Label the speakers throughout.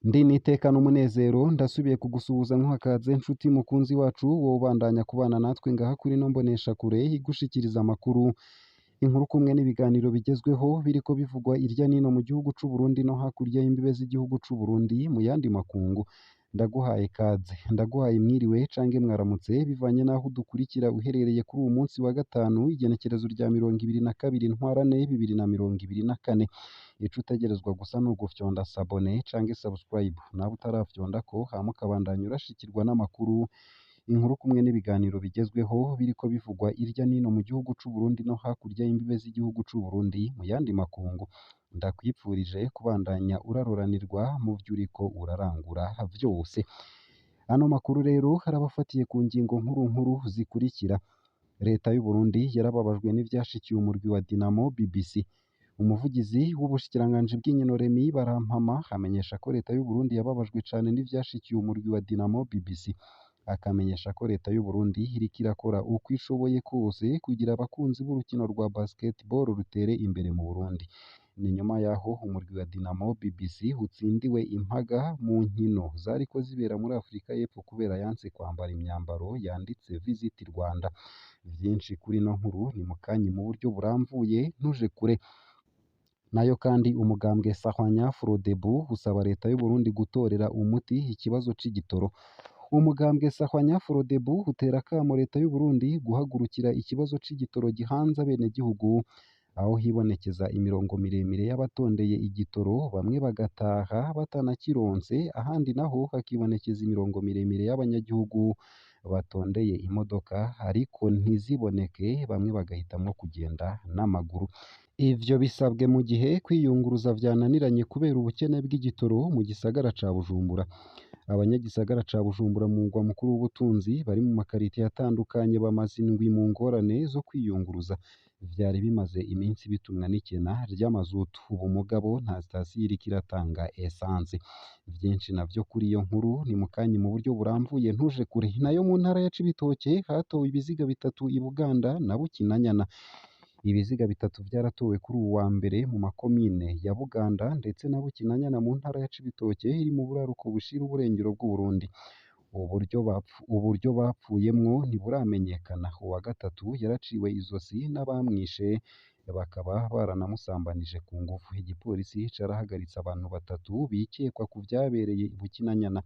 Speaker 1: Ndi nitekana umunezero ndasubiye kugusuhuza nk'akaze nshuti mukunzi wacu wowe ubandanya kubana natwe ngaha kuri no mbonesha kure igushikiriza amakuru inkuru kumwe n'ibiganiro bigezweho biriko bivugwa irya nino mu gihugu c'u Burundi no hakurya y'imbibe z'igihugu c'u Burundi mu yandi makungu ndaguhaye kaze ndaguhaye mwiriwe cange mwaramutse bivanye naho dukurikira uherereye kuri uyu munsi wa gatanu igenekerezo rya 22 ntwarane 2024 ico utegerezwa gusa no gufyonda sabone cange subscribe nawe utarafyonda ko hama ukabandanya urashikirwa n'amakuru inkuru kumwe n'ibiganiro bigezweho biriko bivugwa irya nino mu gihugu c'u Burundi no hakurya y'imbibe z'igihugu c'u Burundi mu yandi makungu ndakwipfurije kubandanya uraroranirwa mu vy'uriko urarangura vyose ano makuru rero harabafatiye ku ngingo nkuru zikurikira leta y'u Burundi yarababajwe n'ivyashikiye umurwi wa Dinamo BBC umuvugizi w'ubushikiranganji bw'inkino Remy Barampama amenyesha ko leta y'u Burundi yababajwe cane n'ivyashikiye umurwi wa Dinamo BBC akamenyesha ko leta y'u Burundi iriko irakora uko ishoboye kose kugira abakunzi b'urukino rwa basketball rutere imbere mu Burundi ni nyuma yaho umurwi wa Dinamo BBC utsindiwe impaga mu nkino zariko zibera muri Afrika y'Epfo kubera yanse kwambara imyambaro yanditse Visit Rwanda vyinshi kuri no nkuru ni mukanyi mu buryo buramvuye ntuje kure nayo kandi umugambwe Sahwanya Frodebu usaba leta y'u Burundi gutorera umuti ikibazo c'igitoro umugambwe Sahwanya Frodebu utera akamo leta y'u Burundi guhagurukira ikibazo c'igitoro gihanze abenegihugu aho hibonekeza imirongo miremire y'abatondeye igitoro bamwe bagataha batanakironse ahandi naho hakibonekeza imirongo miremire y'abanyagihugu batondeye imodoka ariko ntiziboneke bamwe bagahitamwo kugenda n'amaguru ivyo bisabwe mu gihe kwiyunguruza vyananiranye kubera ubukene bw'igitoro mu gisagara ca Bujumbura abanyagisagara ca Bujumbura mu mugwa mukuru w'ubutunzi bari mu makaritiye atandukanye bamaze indwi mu ngorane zo kwiyunguruza vyari bimaze iminsi bitumwa n'ikena ry'amazutu ubu mugabo nta sitasiyo iriko iratanga essence vyinshi navyo kuri iyo nkuru ni mukanyi mu buryo buramvuye ntuje kure nayo mu ntara ya Cibitoke hatowe ibiziga bitatu i Buganda na Bukinanyana ibiziga bitatu vyaratowe kuri uwu wa mbere mu makomine ya Buganda ndetse na Bukinanyana mu ntara ya Cibitoke iri mu buraruko bushira uburengero bw'u Burundi uburyo bapfuyemwo ntiburamenyekana uwa gatatu yaraciwe izosi n'abamwishe bakaba baranamusambanije ku ngufu igipolisi carahagaritse abantu batatu bikekwa ku vyabereye i Bukinanyana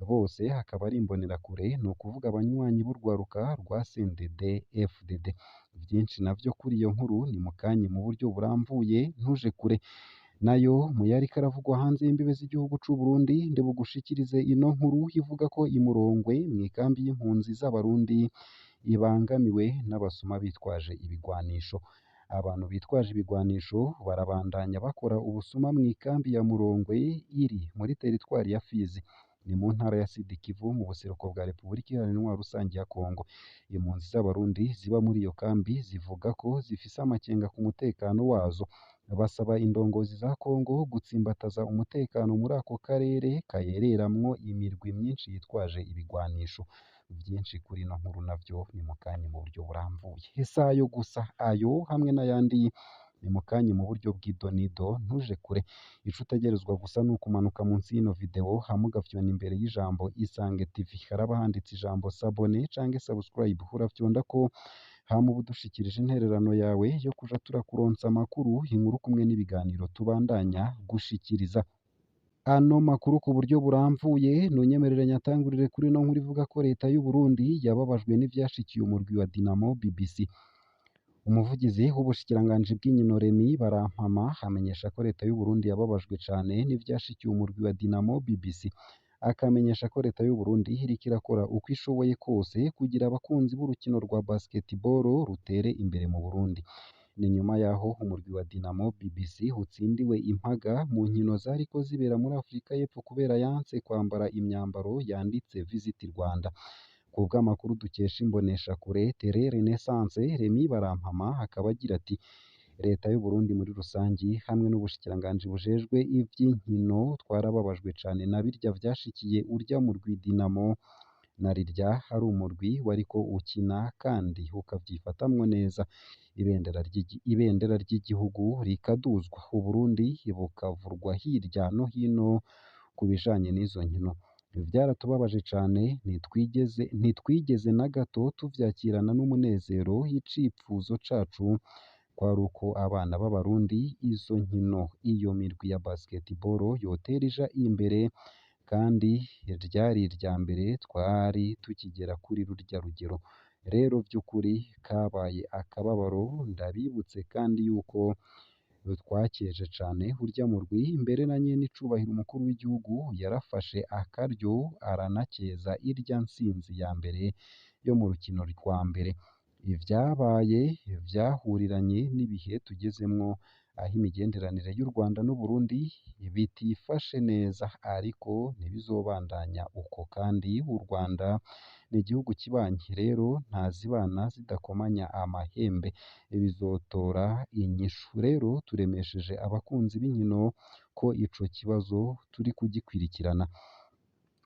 Speaker 1: bose hakaba ari imbonerakure ni ukuvuga abanywanyi b'urwaruka rwa CNDD FDD vyinshi navyo kuri iyo nkuru ni mukanyi mu buryo buramvuye ntuje kure nayo muyariko aravugwa hanze y'imbibe z'igihugu c'u Burundi ndebugushikirize ino nkuru ivuga ko imurongwe mw'ikambi y'impunzi z'abarundi ibangamiwe n'abasuma bitwaje ibigwanisho abantu bitwaje ibigwanisho barabandanya bakora ubusuma mw'ikambi ya Murongwe iri muri teritwari ya Fizi ni mu ntara ya Sud Kivu mu buseruko bwa Repubulika Iharanira Rusangi ya Kongo impunzi z'abarundi ziba muri iyo kambi zivuga ko zifise amakenga ku mutekano wazo basaba indongozi za Kongo gutsimbataza umutekano muri ako karere kayereramwo imirwi myinshi yitwaje ibigwanisho vyinshi kuri no nkuru navyo ni mukanyi mu buryo buramvuye hesayo gusa ayo hamwe n'ayandi ni mukanyi mu buryo bw'idonido ntuje kure ico utegerezwa gusa nuko umanuka munsi y'ino video hama ugafyona imbere y'ijambo Isange TV haraba handitse ijambo sabone cange subscribe urafyonda ko hama uba udushikirije intererano yawe yo kuja turakuronsa amakuru inkuru kumwe n'ibiganiro tubandanya gushikiriza ano makuru ku buryo buramvuye nunyemerere nyatangurire kuri no nkuru ivuga ko leta y'u Burundi yababajwe n'ivyashikiye umurwi wa Dinamo BBC umuvugizi w'ubushikiranganji bw'inkino Remy Barampama amenyesha ko leta y'u Burundi yababajwe cane n'ivyashikiye umurwi wa Dinamo BBC akamenyesha ko leta y'u Burundi iriko irakora uko ishoboye kose kugira abakunzi b'urukino rwa basketball rutere imbere mu Burundi ni nyuma yaho umurwi wa Dinamo BBC utsindiwe impaga mu nkino zariko zibera muri Afrika y'Epfo kubera yanse kwambara imyambaro yanditse Visit Rwanda kubw'amakuru dukesha imbonesha kure Tere Renaissance Remy Barampama akaba agira ati leta y'u Burundi muri rusangi hamwe n'ubushikiranganji bujejwe ivy'inkino twarababajwe cane na birya vyashikiye urya mu Dinamo na rirya ari umurwi wariko ukina kandi ukavyifatamwo neza ibendera ry'igihugu rikaduzwa Uburundi bukavurwa hirya no hino ku bijanye n'izo nkino vyaratubabaje cane ntitwigeze na gato tuvyakirana n'umunezero icipfuzo cacu kwari uko abana b'abarundi izo nkino iyo mirwi ya basketball yotera ija imbere kandi ryari irya mbere twari tukigera kuri rurya rugero rero vy'ukuri kabaye akababaro ndabibutse kandi yuko twakeje cane urya murwi mbere na nyene icubahiro umukuru w'igihugu yarafashe akaryo aranakeza irya ntsinzi ya mbere yo mu rukino rwa mbere ivyabaye vyahuriranye n'ibihe tugezemwo aho imigenderanire y'u Rwanda n'u Burundi bitifashe neza ariko ntibizobandanya uko kandi u Rwanda ni igihugu kibanyi rero ntazibana zidakomanya amahembe bizotora inyishu rero turemesheje abakunzi b'inkino ko ico kibazo turi kugikwirikirana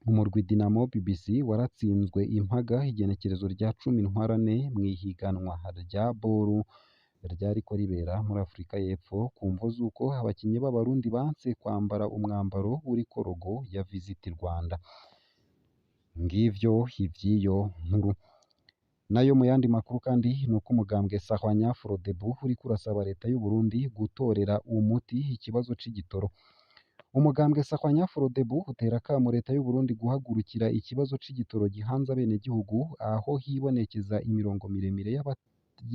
Speaker 1: umurwi Dinamo BBC waratsinzwe impaga igenekerezo rya 10 ntwarante mw'ihiganwa rya boru ryariko ribera muri Afurika y'Epfo ku mvo z'uko abakinyi b'abarundi banse kwambara umwambaro uriko logo ya Visit Rwanda ngivyo ivy'iyo nkuru nayo mu yandi makuru kandi nuko umugambwe Sahwanya Frodebu uriko urasaba leta y'u Burundi gutorera umuti ikibazo c'igitoro umugambwe Sahwanya Frodebu utera akamo leta y'u Burundi guhagurukira ikibazo c'igitoro gihanze abenegihugu aho hibonekeza imirongo miremire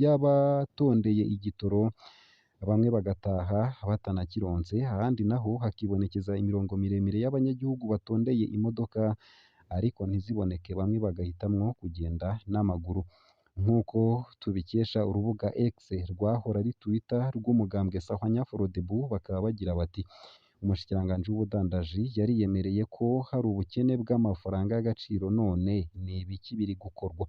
Speaker 1: y'abatondeye igitoro bamwe bagataha batanakironse ahandi naho hakibonekeza imirongo miremire y'abanyagihugu batondeye imodoka ariko ntiziboneke bamwe bagahitamwo kugenda n'amaguru nk'uko tubikesha urubuga X rwahora ari Twitter rw'umugambwe Sahwanya Frodebu bakaba bagira bati umushikiranganji w'ubudandaji yariyemereye ko hari ubukene bw'amafaranga y'agaciro none ni ibiki biri gukorwa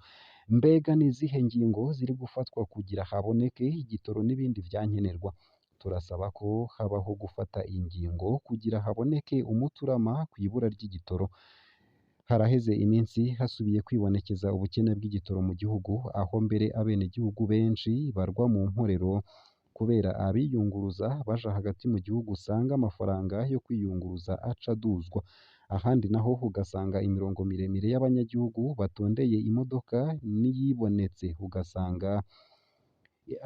Speaker 1: mbega n'izihe ngingo ziri gufatwa kugira haboneke igitoro n'ibindi vyankenerwa turasaba ko habaho gufata ingingo kugira haboneke umuturama kw'ibura ry'igitoro haraheze iminsi hasubiye kwibonekeza ubukene bw'igitoro mu gihugu aho mbere abenegihugu benshi barwa mu mporero kubera abiyunguruza baja hagati mu gihugu usanga amafaranga yo kwiyunguruza aca aduzwa ahandi naho ugasanga imirongo miremire y'abanyagihugu batondeye imodoka n'iyibonetse ugasanga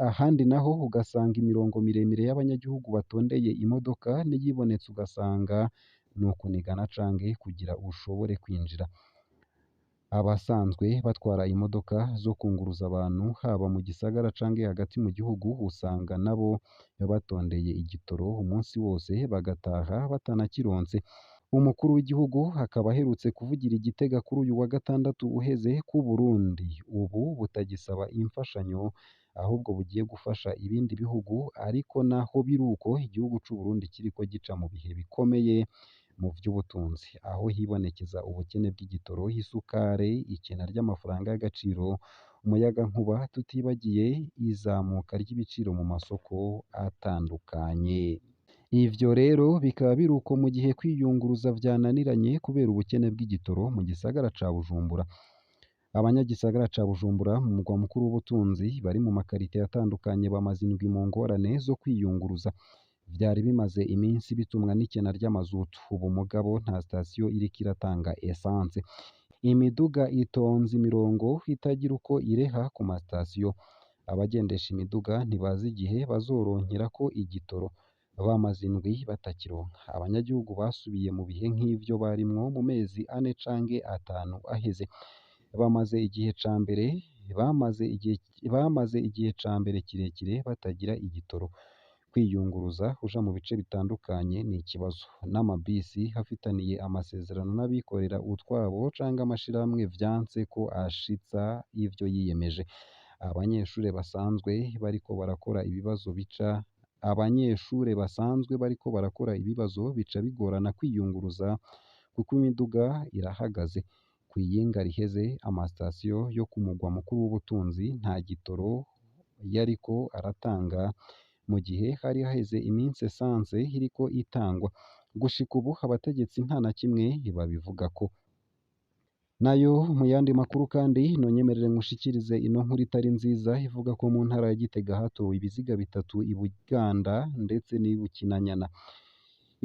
Speaker 1: ahandi naho ugasanga imirongo miremire y'abanyagihugu batondeye imodoka n'iyibonetse ugasanga ni ukunigana canke kugira ushobore kwinjira abasanzwe batwara imodoka zo kunguruza abantu haba mu gisagara canke hagati mu gihugu usanga nabo batondeye igitoro umunsi wose bagataha batanakironse umukuru w'igihugu akaba aherutse kuvugira igitega kuri uyu wa gatandatu uheze ku Burundi ubu butagisaba imfashanyo ahubwo bugiye gufasha ibindi bihugu ariko naho biruko igihugu c'u Burundi kiriko gica mu bihe bikomeye mu vy'ubutunzi aho hibonekeza ubukene bw'igitoro isukari ikena ry'amafaranga y'agaciro umuyagankuba tutibagiye izamuka ry'ibiciro mu masoko atandukanye ivyo rero bikaba biruko mu gihe kwiyunguruza vyananiranye kubera ubukene bw'igitoro mu gisagara ca Bujumbura abanyagisagara ca Bujumbura mu mugwa mukuru w'ubutunzi bari mu makarite atandukanye bamaze indwi mu ngorane zo kwiyunguruza vyari bimaze iminsi bitumwa n'ikena ry'amazutu ubu mugabo nta sitasiyo iriko iratanga essence imiduga itonze imirongo itagira uko ireha ku masitasiyo abagendesha imiduga ntibazi igihe bazoronkera ko igitoro bamaze indwi batakironka abanyagihugu basubiye mu bihe nk'ivyo barimwo mu mezi 4 canke 5 aheze bamaze igihe ca mbere kirekire batagira igitoro kwiyunguruza uja mu bice bitandukanye ni ikibazo n'amabisi hafitaniye amasezerano n'abikorera utwabo canke amashirahamwe vyanse ko ashitsa ivyo yiyemeje abanyeshure basanzwe bariko barakora ibibazo bica bigorana kwiyunguruza kuko imiduga irahagaze kw'iyinga riheze amasitasiyo yo ku mugwa mukuru w'ubutunzi nta gitoro yariko aratanga mu gihe hari haheze iminsi essence iriko itangwa gushika ubu abategetsi nta na kimwe babivugako Nayo mu yandi makuru kandi nonyemerere nkushikirize ino nkuru itari nziza ivuga ko mu ntara ya Gitega hatowe ibiziga bitatu i Buganda ndetse n'i Bukinanyana.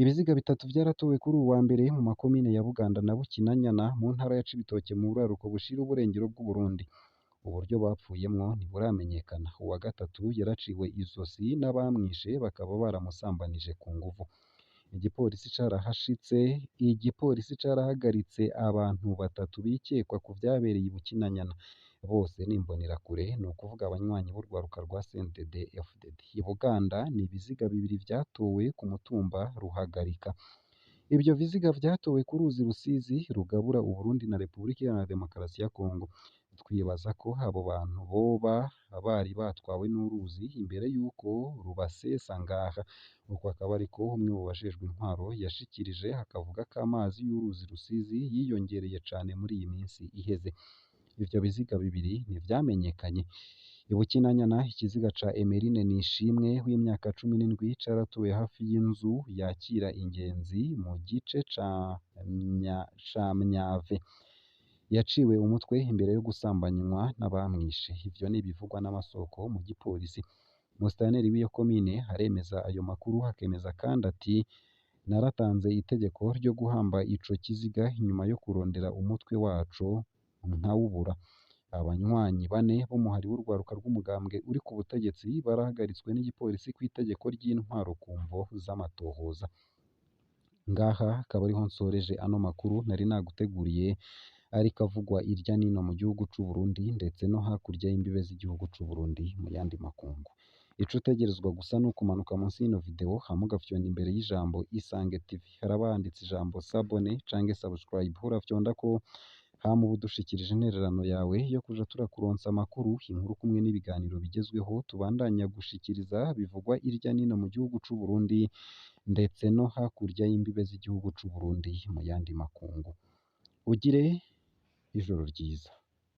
Speaker 1: Ibiziga bitatu vyaratowe kuri uwu wa mbere mu makomine ya Buganda na Bukinanyana mu ntara ya Cibitoke mu buraruko bushira uburengero bw'u Burundi. Uburyo bapfuyemwo ntiburamenyekana. Uwa gatatu yaraciwe izosi n'abamwishe bakaba baramusambanije ku nguvu. Igipolisi carahagaritse abantu batatu bikekwa ku vyabereye i Bukinanyana. Bose ni imbonerakure, ni ukuvuga abanywanyi b'urwaruka rwa CNDD-FDD. I Buganda ni ibiziga bibiri vyatowe ku mutumba Ruhagarika. Ivyo viziga vyatowe ku ruzi Rusizi rugabura Uburundi na Repubulika Iharanira Demokarasi ya Kongo. Twibaza ko abo bantu boba bari batwawe n'uruzi imbere y'uko rubasesa ngaha. Uko akaba ariko umwe mu bajejwe intwaro yashikirije, akavuga ko amazi y'uruzi Rusizi yiyongereye cane muri iyi minsi iheze. Ivyo biziga bibiri ntivyamenyekanye. I Bukinanyana ikiziga ca Emeline Nishimwe w'imyaka 17 caratowe hafi y'inzu yakira ingenzi mu gice ca Myave. Yaciwe umutwe imbere yo gusambanywa n'abamwishe. Ivyo ni ibivugwa n'amasoko mu gipolisi. Musitanteri w'iyo komine aremeza ayo makuru, akemeza kandi ati naratanze itegeko ryo guhamba ico kiziga inyuma yo kurondera umutwe waco ntawubura. Abanywanyi 4 b'umuhari w'urwaruka rw'umugambwe uri ku butegetsi barahagaritswe n'igipolisi kw'itegeko ry'intwaro ku mvo z'amatohoza. Ngaha akaba ariho nsoreje ano makuru nari naguteguriye, ariko avugwa irya nino mu gihugu c'u Burundi ndetse no hakurya y'imbibe z'igihugu c'u Burundi mu yandi makungu. Ico utegerezwa gusa ni ukumanuka munsi y'ino video hama ugafyonda imbere y'ijambo Isange TV. Haraba handitse ijambo s'abonner canke subscribe. Urafyondako hama uba udushikirije intererano yawe yo kuja turakuronsa amakuru, inkuru kumwe n'ibiganiro bigezweho tubandanya gushikiriza bivugwa irya nino mu gihugu c'u Burundi ndetse no hakurya y'imbibe z'igihugu c'u Burundi mu yandi makungu. Ugire ijoro ryiza.